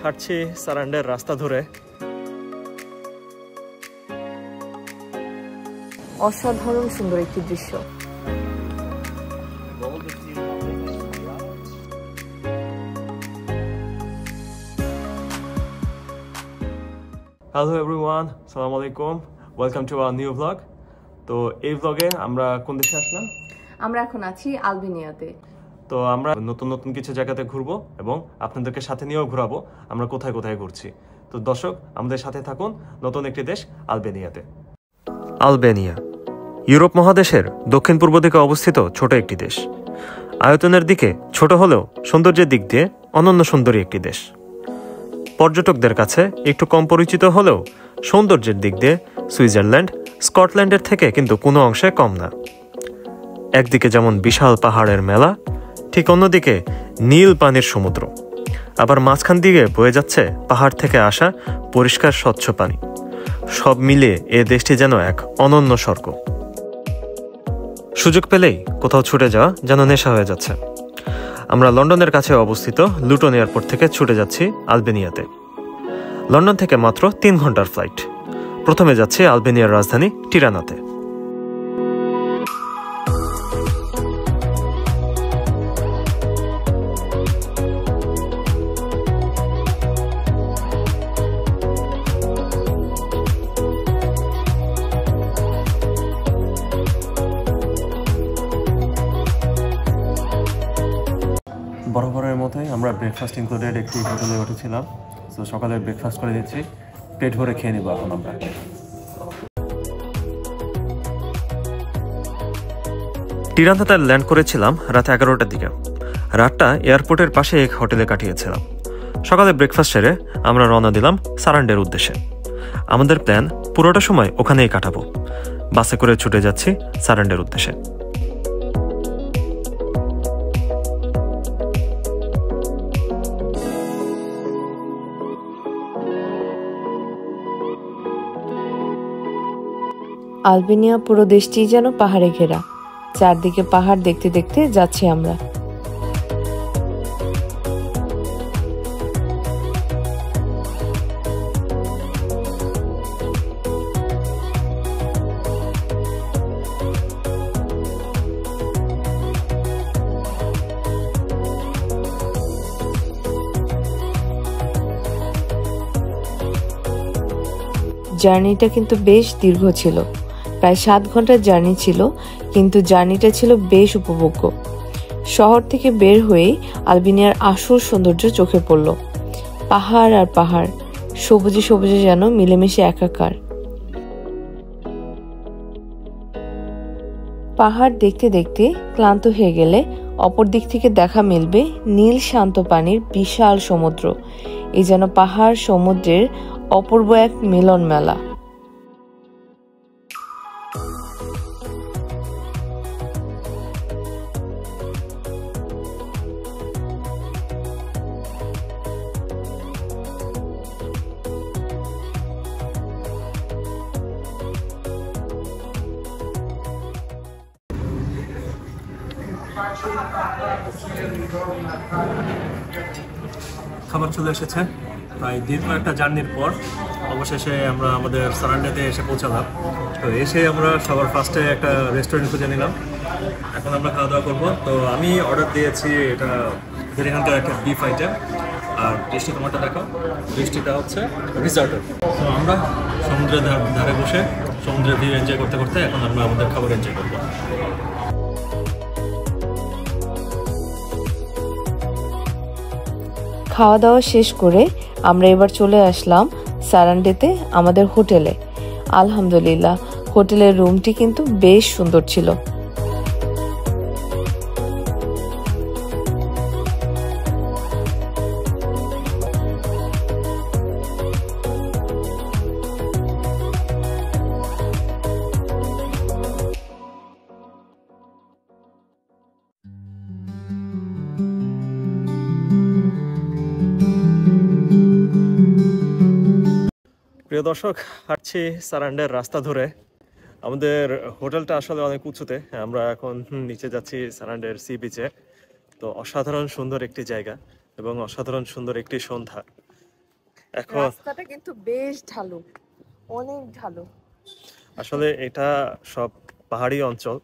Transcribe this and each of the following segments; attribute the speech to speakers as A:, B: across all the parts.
A: হাঁটছি সারান্ডের রাস্তা ধরে।
B: অসাধারণ সুন্দর একটি দৃশ্য।
A: হ্যালো এভরিওয়ান, আসসালামু আলাইকুম, welcome to our new blog. তো এই ব্লগে আমরা কোন দেশে আসলাম?
B: আমরা এখন আছি আলবেনিয়াতে।
A: তো আমরা নতুন নতুন কিছু জায়গাতে ঘুরবো এবং আপনাদেরকে সাথে নিয়েও ঘোরাবো আমরা কোথায় কোথায় ঘুরছি। তো দর্শক, আমাদের সাথে থাকুন নতুন একটি দেশ আলবেনিয়াতে। আলবেনিয়া ইউরোপ মহাদেশের দক্ষিণ পূর্ব দিকে অবস্থিত ছোট একটি দেশ। আয়তনের দিকে ছোট হলেও সৌন্দর্যের দিক দিয়ে অনন্য সুন্দরী একটি দেশ। পর্যটকদের কাছে একটু কম পরিচিত হলেও সৌন্দর্যের দিক দিয়ে সুইজারল্যান্ড, স্কটল্যান্ডের থেকে কিন্তু কোনো অংশে কম না। একদিকে যেমন বিশাল পাহাড়ের মেলা, ঠিক অন্যদিকে নীল পানির সমুদ্র, আবার মাঝখান দিকে বয়ে যাচ্ছে পাহাড় থেকে আসা পরিষ্কার স্বচ্ছ পানি। সব মিলিয়ে এ দেশটি যেন এক অনন্য স্বর্গ। সুযোগ পেলেই কোথাও ছুটে যাওয়া যেন নেশা হয়ে যাচ্ছে। আমরা লন্ডনের কাছে অবস্থিত লুটন এয়ারপোর্ট থেকে ছুটে যাচ্ছি আলবেনিয়াতে। লন্ডন থেকে মাত্র 3 ঘন্টার ফ্লাইট। প্রথমে যাচ্ছি আলবেনিয়ার রাজধানী টিরানাতে। বরাবরের মতোই আমরা ব্রেকফাস্ট ইনক্লুডেড একটি হোটেলে উঠেছিলাম। তো সকালে ব্রেকফাস্ট করে দিচ্ছি, পেট ভরে খেয়ে নিব এখন আমরা। টিরানাতে ল্যান্ড করেছিলাম রাত 11টার দিকে। রাতটা এয়ারপোর্টের পাশে এক হোটেলে কাটিয়েছিলাম। সকালে ব্রেকফাস্ট সেরে আমরা রওনা দিলাম সারান্ডের উদ্দেশ্যে। আমাদের প্ল্যান পুরোটা সময় ওখানেই কাটাবো। বাসে করে ছুটে যাচ্ছি সারান্ডের উদ্দেশ্যে।
B: আলবেনিয়া পুরো দেশটি যেন পাহাড়ে ঘেরা। চারদিকে পাহাড় দেখতে দেখতে যাচ্ছি আমরা। জার্নিটা কিন্তু বেশ দীর্ঘ ছিল, প্রায় 7 ঘন্টার জার্নি ছিল, কিন্তু জার্নিটা ছিল বেশ উপভোগ্য। শহর থেকে বের হয়েই আলবেনিয়ার আসল সৌন্দর্য চোখে পড়ল। পাহাড় আর পাহাড়, সবুজে সবুজে যেন মিলেমিশে একাকার। পাহাড় দেখতে দেখতে ক্লান্ত হয়ে গেলে অপর দিক থেকে দেখা মিলবে নীল শান্ত পানির বিশাল সমুদ্র। এই যেন পাহাড় সমুদ্রের অপূর্ব এক মিলন মেলা।
A: খাবার চলে এসেছে। প্রায় দীর্ঘ একটা জার্নির পর অবশেষে আমরা আমাদের সারান্ডেতে এসে পৌঁছালাম। তো এসে আমরা সবার ফার্স্টে একটা রেস্টুরেন্ট খুঁজে নিলাম। এখন আমরা খাওয়া দাওয়া করবো। তো আমি অর্ডার দিয়েছি এটা এখানকার একটা বিফ আইটেম। আর ডিশটি তোমারটা দেখো, ডিশটিটা হচ্ছে রিসর্ট। তো আমরা সমুদ্রের ধারে বসে সমুদ্রের ভিউ এনজয় করতে করতে এখন আমরা আমাদের খাবার এনজয় করবো।
B: খাওয়া দাওয়া শেষ করে আমরা এবার চলে আসলাম সারান্ডেতে আমাদের হোটেলে। আলহামদুলিল্লাহ, হোটেলের রুমটি কিন্তু বেশ সুন্দর ছিল।
A: প্রিয় দর্শক, হাঁটছি সারান্ডের রাস্তা ধরে। আমাদের হোটেলটা আসলে অনেক উঁচুতে। আমরা এখন নিচে যাচ্ছি সারান্ডের সি বিচে। তো অসাধারণ সুন্দর একটি জায়গা। এবং অসাধারণ সুন্দর একটি সন্ধ্যা। এখন
B: রাস্তাটা কিন্তু বেশ ঢালু, অনেক ঢালু।
A: আসলে এটা সব পাহাড়ি অঞ্চল,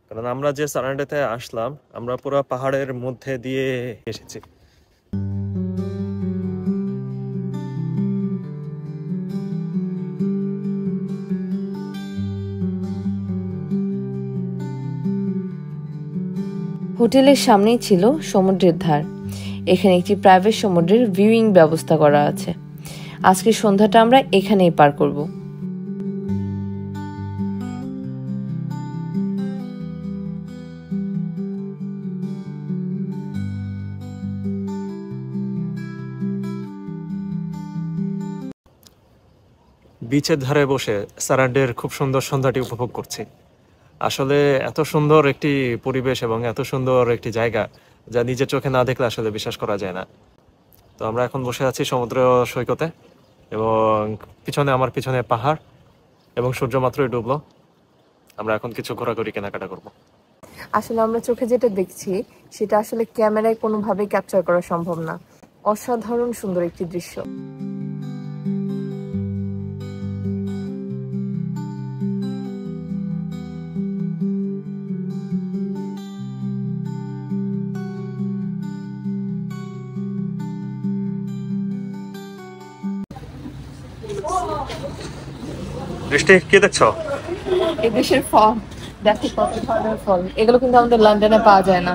A: কারণ আমরা যে সারান্ডেতে আসলাম আমরা পুরো পাহাড়ের মধ্যে দিয়ে এসেছি।
B: হোটেলের সামনেই ছিল সমুদ্রের ধার। এখানে একটি প্রাইভেট সমুদ্রের ভিউইং ব্যবস্থা করা আছে। আজকের সন্ধ্যাটা আমরা এখানেই পার করব।
A: বিচের ধারে বসে সারান্ডের খুব সুন্দর সন্ধ্যাটি উপভোগ করছি। আসলে এত সুন্দর একটি পরিবেশ এবং এত সুন্দর একটি জায়গা যা নিজের চোখে না দেখলে আসলে বিশ্বাস করা যায় না। তো আমরা এখন বসে আছি সমুদ্র সৈকতে এবং আমার পিছনে পাহাড় এবং সূর্য মাত্রই ডুবলো। আমরা এখন কিছু ঘোরাঘুরি কেনাকাটা করব।
B: আসলে আমরা চোখে যেটা দেখছি সেটা আসলে ক্যামেরায় কোনোভাবেই ক্যাপচার করা সম্ভব না। অসাধারণ সুন্দর একটি দৃশ্য।
A: বৃষ্টি, কি দেখছো?
B: এই দেশের ফল, দেখো কত ধরনের ফল। এগুলো কিন্তু আমাদের লন্ডনে পাওয়া যায় না।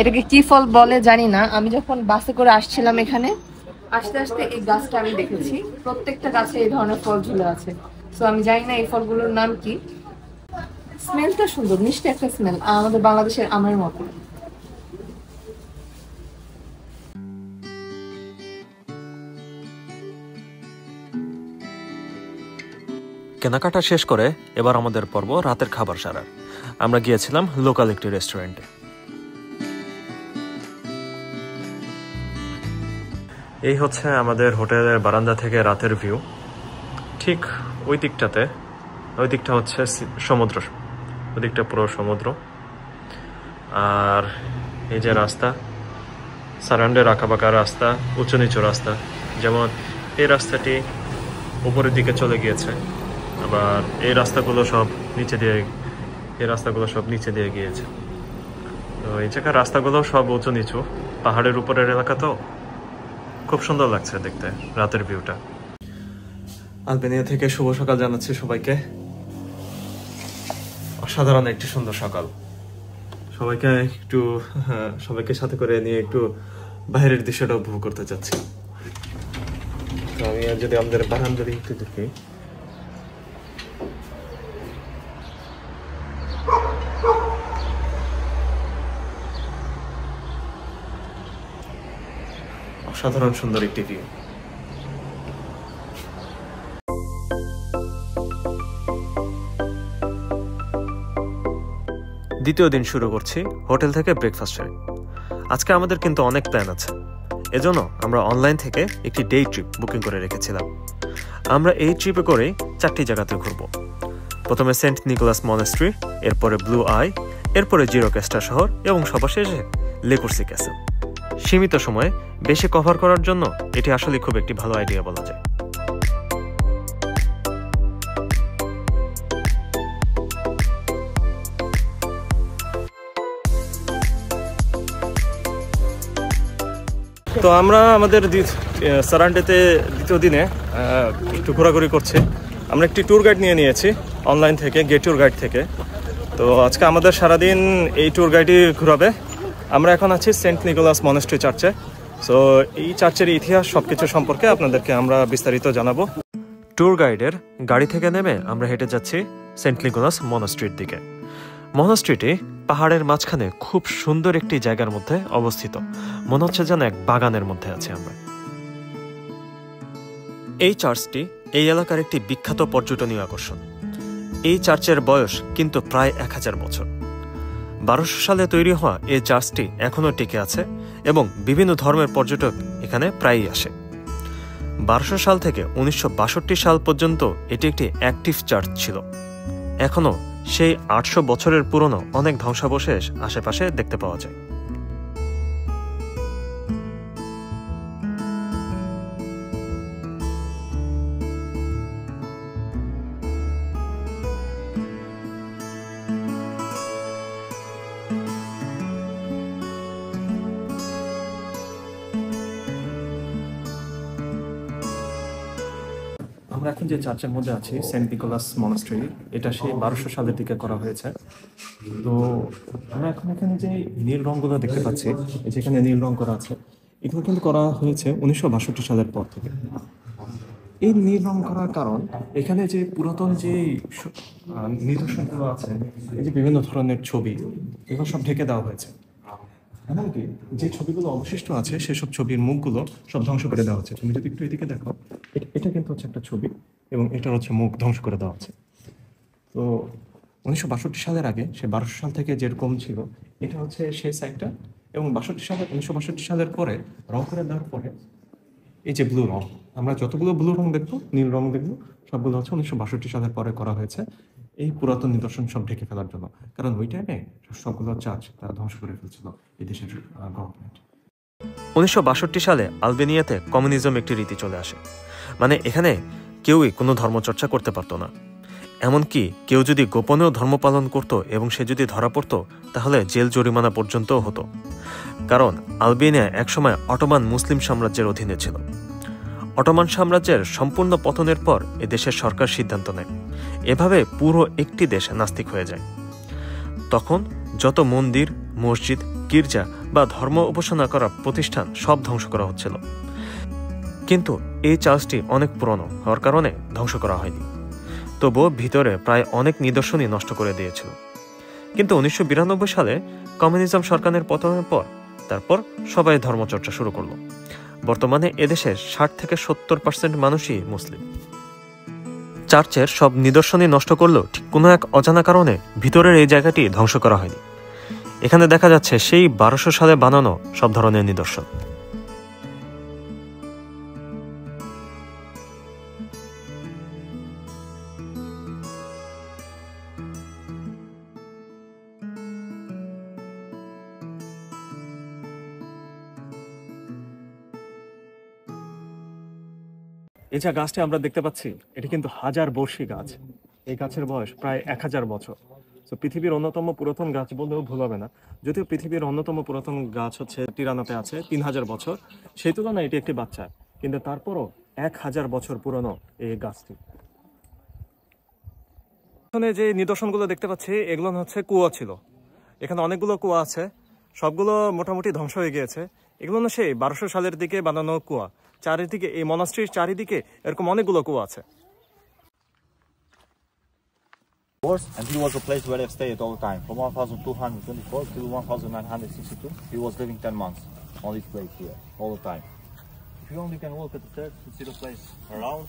B: এটাকে কি ফল বলে জানি না। আমি যখন বাসে করে আসছিলাম এখানে, আস্তে আস্তে এই গাছটা আমি দেখেছি। প্রত্যেকটা গাছে এই ধরনের ফল ঝুলে আছে। তো আমি জানি না এই ফলগুলোর নাম কি। স্মেলটা সুন্দর, মিষ্টি একটা স্মেল, আমাদের বাংলাদেশের আমের মতো।
A: কেনাকাটা শেষ করে এবার আমাদের পর্ব রাতের খাবার সারার। আমরা গিয়েছিলাম লোকাল একটি রেস্টুরেন্টে। এই হচ্ছে আমাদের হোটেলের বারান্দা থেকে রাতের ভিউ। ঠিক ওই দিকটা হচ্ছে সমুদ্র, ওই দিকটা পুরো সমুদ্র। আর এই যে রাস্তা, সারান্ডের আঁকাবাঁকা রাস্তা, উঁচু নিচু রাস্তা। যেমন এই রাস্তাটি উপরের দিকে চলে গিয়েছে, আবার এই রাস্তাগুলো সব নিচে দিয়ে গিয়েছে। তো এই জায়গার রাস্তাগুলো সব উঁচু নিচু, পাহাড়ের উপরের এলাকা, তো খুব সুন্দর লাগছে দেখতে রাতের ভিউটা। আলবেনিয়া থেকে শুভ সকাল জানাচ্ছি সবাইকে। অসাধারণ একটি সুন্দর সকাল। সবাইকে সাথে করে নিয়ে একটু বাইরের দৃশ্যটা উপভোগ করতে চাচ্ছি। তো আমি যদি আমাদের বারান্দা একটু দেখি, অসাধারণ সুন্দর একটি ভিউ। দ্বিতীয় দিন শুরু করছি হোটেল থেকে ব্রেকফাস্টে। আজকে আমাদের কিন্তু অনেক প্ল্যান আছে, এজন্য আমরা অনলাইন থেকে একটি ডে ট্রিপ বুকিং করে রেখেছিলাম। আমরা এই ট্রিপে করে 4টি জায়গাতে ঘুরবো। প্রথমে সেন্ট নিকোলাস মনেস্ট্রি, এরপরে ব্লু আই, এরপরে জিরোকেস্টা শহর এবং সর্বশেষে লেকুরসি ক্যাসেল। সীমিত সময়ে বেশি কভার করার জন্য এটি আসলে খুব একটি ভালো আইডিয়া বলা যায়। তো আমরা আমাদের সারান্ডেতে দ্বিতীয় দিনে একটু ঘোরাঘুরি করছি। আমরা একটি ট্যুর গাইড নিয়ে নিয়েছি অনলাইন থেকে, গেট ট্যুর গাইড থেকে। তো আজকে আমাদের সারাদিন এই ট্যুর গাইডই ঘুরাবে। আমরা এখন আছি সেন্ট নিকোলাস মনেস্ট্রি চার্চে। সো এই চার্চের ইতিহাস সবকিছু সম্পর্কে আপনাদেরকে আমরা বিস্তারিত জানাবো। ট্যুর গাইডের গাড়ি থেকে নেমে আমরা হেঁটে যাচ্ছি সেন্ট নিকোলাস মনেস্ট্রির দিকে। মনেস্ট্রিটি পাহাড়ের মাঝখানে খুব সুন্দর একটি জায়গার মধ্যে অবস্থিত। মনে হচ্ছে যেন এক বাগানের মধ্যে আছি আমরা। এই চার্চটি এই এলাকার একটি বিখ্যাত পর্যটনীয় আকর্ষণ। এই চার্চের বয়স কিন্তু প্রায় 1000 বছর। 1200 সালে তৈরি হওয়া এই চার্চটি এখনও টিকে আছে এবং বিভিন্ন ধর্মের পর্যটক এখানে প্রায়ই আসে। 1200 সাল থেকে 1962 সাল পর্যন্ত এটি একটি অ্যাক্টিভ চার্চ ছিল। এখনও সেই 800 বছরের পুরনো অনেক ধ্বংসাবশেষ আশেপাশে দেখতে পাওয়া যায়। আমরা এখন যে চার্চের মধ্যে আছি সেন্ট নিকোলাস মনাস্ট্রি, এটা সেই 1200 সালের দিকে করা হয়েছে। তো আমরা এখন এখানে যে নীল রঙগুলো দেখতে পাচ্ছি, যেখানে নীল রং করা আছে, এগুলো কিন্তু করা হয়েছে 1962 সালের পর থেকে। এই নীল রং করার কারণ এখানে যে পুরাতন যে নিদর্শনগুলো আছে, এই যে বিভিন্ন ধরনের ছবি, এগুলো সব ঢেকে দেওয়া হয়েছে। এমনকি যে ছবিগুলো অবশিষ্ট আছে সেসব ছবির মুখগুলো সব ধ্বংস করে দেওয়া হচ্ছে। তুমি যদি একটু এদিকে দেখো, এটা কিন্তু হচ্ছে একটা ছবি এবং এটার হচ্ছে মুখ ধ্বংস করে দেওয়া হচ্ছে। তো 1962 সালের আগে সে 1200 সাল থেকে যেরকম ছিল, এটা হচ্ছে সেই সাইডটা। এবং 1962 সালের পরে রং করে দেওয়ার পরে এই যে ব্লু রং, আমরা যতগুলো ব্লু রং দেখবো, নীল রং দেখবো, সবগুলো হচ্ছে 1962 সালের পরে করা হয়েছে এই পুরাতন নিদর্শন সব ঢেকে ফেলার জন্য। কারণ ওই টাইমে সবগুলো চার্চ তারা ধ্বংস করে ফেলছিল এই দেশের গভর্নমেন্ট।
C: 1962 সালে আলবেনিয়াতে কমিউনিজম একটি রীতি চলে আসে। মানে এখানে কেউই কোনো ধর্মচর্চা করতে পারতো না। এমনকি কেউ যদি গোপনেও ধর্ম পালন করত এবং সে যদি ধরা পড়তো, তাহলে জেল জরিমানা পর্যন্তও হতো। কারণ আলবেনিয়া একসময় অটোমান মুসলিম সাম্রাজ্যের অধীনে ছিল। অটোমান সাম্রাজ্যের সম্পূর্ণ পতনের পর এ দেশের সরকার সিদ্ধান্ত নেয়, এভাবে পুরো একটি দেশ নাস্তিক হয়ে যায়। তখন যত মন্দির, মসজিদ, গির্জা বা ধর্ম উপাসনা করা প্রতিষ্ঠান সব ধ্বংস করা হচ্ছিল। কিন্তু এই চার্চটি অনেক পুরনো হওয়ার কারণে ধ্বংস করা হয়নি। তবুও ভিতরে প্রায় অনেক নিদর্শনই নষ্ট করে দিয়েছিল। কিন্তু 1992 সালে কমিউনিজম সরকারের পতনের পর তারপর সবাই ধর্মচর্চা শুরু করলো। বর্তমানে এদেশের 60 থেকে 70% মানুষই মুসলিম। চার্চের সব নিদর্শনই নষ্ট করলেও ঠিক কোনো এক অজানা কারণে ভিতরের এই জায়গাটি ধ্বংস করা হয়নি। এখানে দেখা যাচ্ছে সেই 1200 সালে বানানো সব ধরনের নিদর্শন।
A: এই যে গাছটি আমরা দেখতে পাচ্ছি, এটি কিন্তু 1000 বর্ষী গাছ। এই গাছের বয়স প্রায় 1000 বছর। তো পৃথিবীর অন্যতম পুরাতন গাছ বললেও ভুল হবে না। যদিও পৃথিবীর অন্যতম পুরাতন গাছ হচ্ছে টিরানোতে আছে 3000 বছর, সেই তুলনায় এটি একটি বাচ্চা, কিন্তু তারপরও 1000 বছর পুরনো এই গাছটি। এখানে যে নিদর্শনগুলো দেখতে পাচ্ছি, এগুলো হচ্ছে কুয়া ছিল। এখানে অনেকগুলো কুয়া আছে, সবগুলো মোটামুটি ধ্বংস হয়ে গিয়েছে। এগুলো না সেই 1200 সালের দিকে বানানো কুয়া। চারিদিকে এই মনাস্ট্রির চারিদিকে এরকম অনেকগুলো কুয়া আছে।
D: And he was a place where they stayed all the time. From 1224 to 1962, he was living 10 months on this place here, all the time. If you only can walk at the church to see the place around.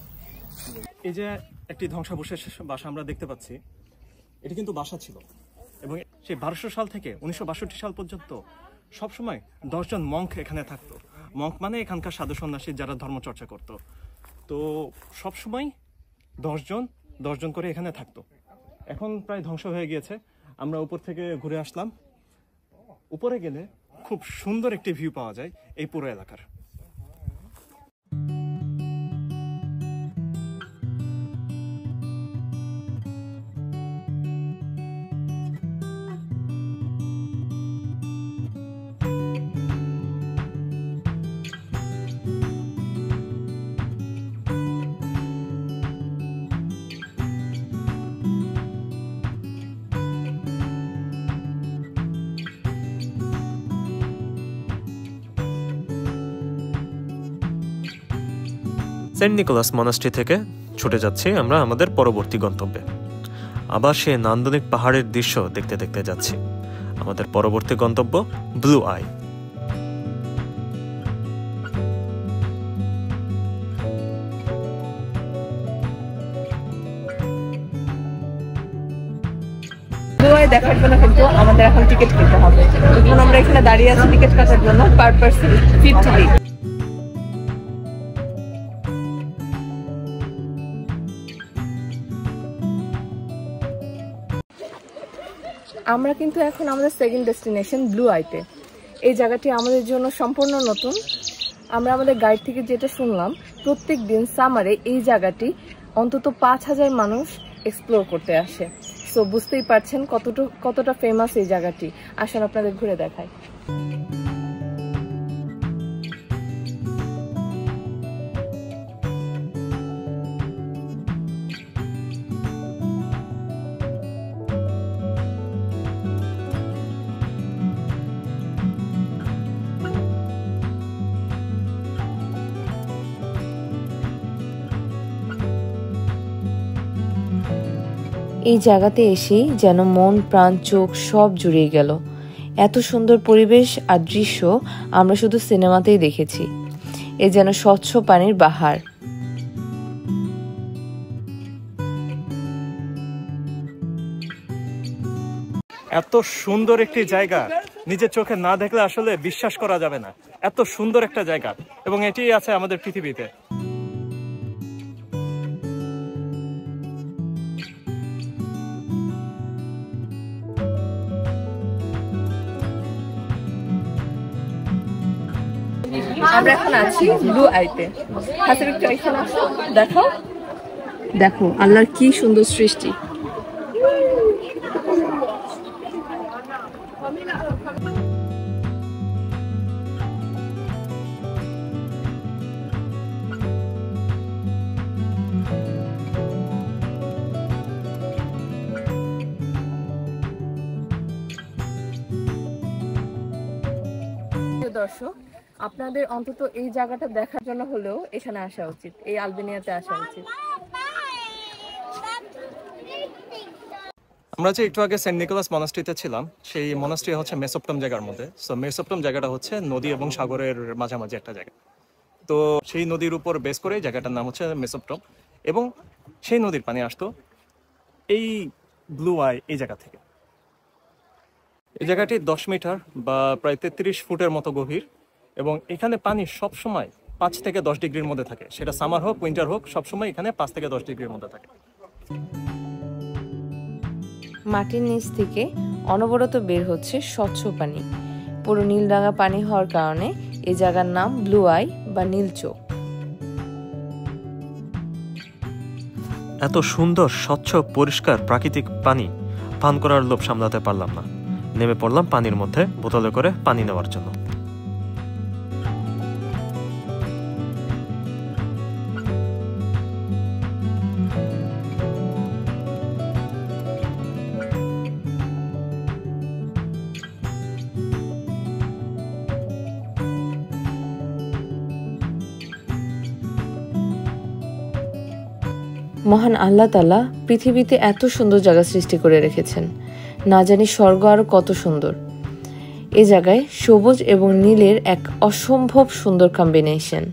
A: এই যে একটি ধ্বংসাবশেষ বাসা আমরা দেখতে পাচ্ছি, এটি কিন্তু বাসা ছিল এবং সেই 1200 সাল থেকে 1962 সাল পর্যন্ত সবসময় 10 জন মঙ্ক এখানে থাকতো। মঙ্ক মানে এখানকার সাধু সন্ন্যাসী যারা ধর্মচর্চা করত। তো সবসময় 10 জন করে এখানে থাকতো। এখন প্রায় ধ্বংস হয়ে গিয়েছে। আমরা উপর থেকে ঘুরে আসলাম। উপরে গেলে খুব সুন্দর একটি ভিউ পাওয়া যায় এই পুরো এলাকার।
C: সেন্ট নিকোলাস মনাস্ট্রি থেকে ছুটে যাচ্ছি আমরা আমাদের পরবর্তী গন্তব্যে। আবার সেই নান্দনিক পাহাড়ের দৃশ্য দেখতে দেখতে যাচ্ছি। আমাদের পরবর্তী গন্তব্য ব্লু আই।
B: ব্লু আই দেখার জন্য কিন্তু আমাদের এখন টিকিট কিনতে হবে। এখন আমরা এখানে দাঁড়িয়ে আছি টিকিট কাটার জন্য, পার পারসন 50 লিভ। আমরা কিন্তু এখন আমাদের সেকেন্ড ডেস্টিনেশন ব্লু আইতে। এই জায়গাটি আমাদের জন্য সম্পূর্ণ নতুন। আমরা আমাদের গাইড থেকে যেটা শুনলাম, প্রত্যেক দিন সামারে এই জায়গাটি অন্তত 5000 মানুষ এক্সপ্লোর করতে আসে। সো বুঝতেই পারছেন কতটা ফেমাস এই জায়গাটি। আসেন আপনাদের ঘুরে দেখাই। এই জায়গাতে এসেই যেন মন প্রাণ চোখ সব জুড়িয়ে গেল। এত সুন্দর পরিবেশ আর দৃশ্য আমরা শুধু সিনেমাতেই দেখেছি। এ যেন স্বচ্ছ পানির বাহার।
A: এত সুন্দর একটি জায়গা নিজের চোখে না দেখলে আসলে বিশ্বাস করা যাবে না। এত সুন্দর একটা জায়গা, এবং এটি আছে আমাদের পৃথিবীতে।
B: আমরা এখন আছি ব্লু আইতে। হাসির একটু এখানে আসো, দেখো দেখো আল্লাহর কি সুন্দর সৃষ্টি। দর্শক, আপনাদের অন্তত এই জায়গাটা দেখার জন্য হলেও এখানে আসা উচিত, এই আলবেনিয়াতে আসা উচিত।
A: আমরা যে একটু আগে সেন্ট নিকোলাস মনাস্ট্রিতে ছিলাম, সেই মনাস্ট্রি হচ্ছে মেসোপটম জায়গার মধ্যে। সো মেসোপটম জায়গাটা হচ্ছে নদী এবং সাগরের মাঝামাঝি একটা জায়গা। তো সেই নদীর উপর বেস করে জায়গাটার নাম হচ্ছে মেসোপটম, এবং সেই নদীর পানি আসতো এই ব্লু আই এই জায়গা থেকে। এই জায়গাটি 10 মিটার বা প্রায় 33 ফুটের মতো গভীর, এবং এখানে পানি সব সময় 5 থেকে 10 ডিগ্রির মধ্যে থাকে। সেটা সামার হোক উইন্টার হোক, সবসময় এখানে 5 থেকে 10 ডিগ্রির মধ্যে থাকে।
B: মাটির নিচ থেকে অনবরত বের হচ্ছে স্বচ্ছ পানি। পুরো নীলরাঙা পানি হওয়ার কারণে এই জায়গার নাম ব্লু আই বা নীল চোখ।
C: এত সুন্দর স্বচ্ছ পরিষ্কার প্রাকৃতিক পানি পান করার লোভ সামলাতে পারলাম না। নেমে পড়লাম পানির মধ্যে বোতলে করে পানি নেওয়ার জন্য।
B: মহান আল্লাহ তাআলা পৃথিবীতে এত সুন্দর জায়গা সৃষ্টি করে রেখেছেন, না জানি স্বর্গ আরো কত সুন্দর। এই জায়গায় সবুজ এবং নীলের এক অসম্ভব সুন্দর কম্বিনেশন।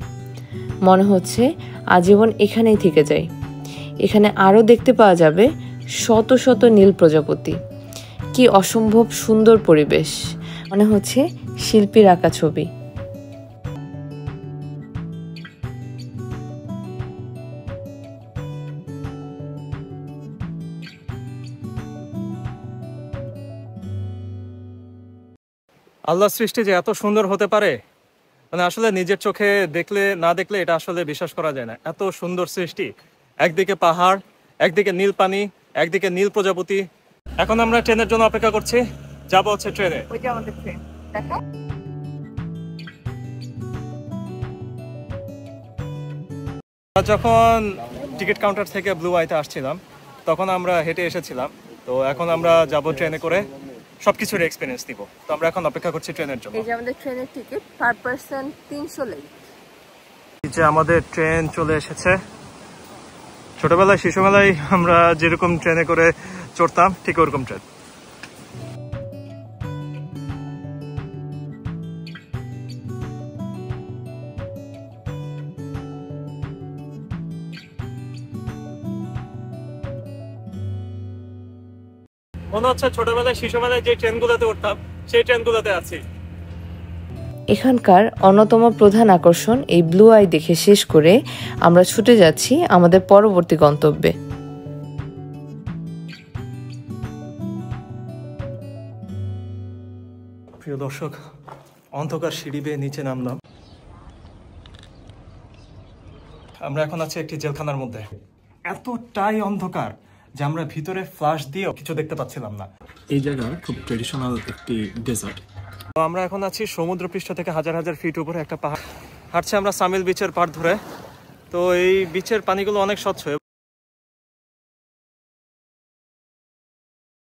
B: মনে হচ্ছে আজীবন এখানেই থেকে যাই। এখানে আরো দেখতে পাওয়া যাবে শত শত নীল প্রজাপতি। কি অসম্ভব সুন্দর পরিবেশ, মনে হচ্ছে শিল্পীর আঁকা ছবি।
A: আল্লাহর সৃষ্টি যে এত সুন্দর হতে পারে, মানে আসলে নিজের চোখে দেখলে না দেখলে এটা আসলে বিশ্বাস করা যায় না। এত সুন্দর সৃষ্টি, একদিকে পাহাড়, একদিকে নীল পানি, একদিকে নীল প্রজাপতি। এখন আমরা ট্রেনের জন্য অপেক্ষা করছি, যাব হচ্ছে ট্রেনে।
B: ওইটা আমাদের ট্রেন, দেখো।
A: যখন টিকিট কাউন্টার থেকে ব্লু আইতে আসছিলাম তখন আমরা হেঁটে এসেছিলাম। তো এখন আমরা যাব ট্রেনে করে, সবকিছুর এক্সপিরিয়েন্স দিব। তো আমরা এখন অপেক্ষা করছি ট্রেনের জন্য।
B: এই যে আমাদের ট্রেনের টিকিট পার পারসন 300 লেই।
A: এই যে আমাদের ট্রেন চলে এসেছে। ছোটবেলায় শিশুবেলায় আমরা যেরকম ট্রেনে করে চড়তাম ঠিক ওরকম ট্রেন। মনে হচ্ছে ছোটবেলায় শিশুবেলায় যে ট্রেনগুলোতে উঠতাম সেই ট্রেনগুলোতে আছি।
B: এখানকার অন্যতম প্রধান আকর্ষণ এই ব্লু আই দেখে শেষ করে আমরা ছুটে যাচ্ছি আমাদের পরবর্তী গন্তব্যে।
A: প্রিয় দর্শক, অন্ধকার সিঁড়ি বেয়ে নিচে নামলাম। আমরা এখন আছি একটি জেলখানার মধ্যে। এতটাই অন্ধকার যে আমরা ভিতরে ফ্ল্যাশ দিয়েও কিছু দেখতে পাচ্ছিলাম না।
E: এই জায়গা খুব ট্রেডিশনাল একটি ডেজার্ট।
A: তো আমরা এখন আছি সমুদ্রপৃষ্ঠ থেকে হাজার হাজার ফিট উপরে একটা পাহাড়। হাঁটছি আমরা সামিল বিচের পাড় ধরে। তো এই বিচের পানিগুলো অনেক স্বচ্ছ।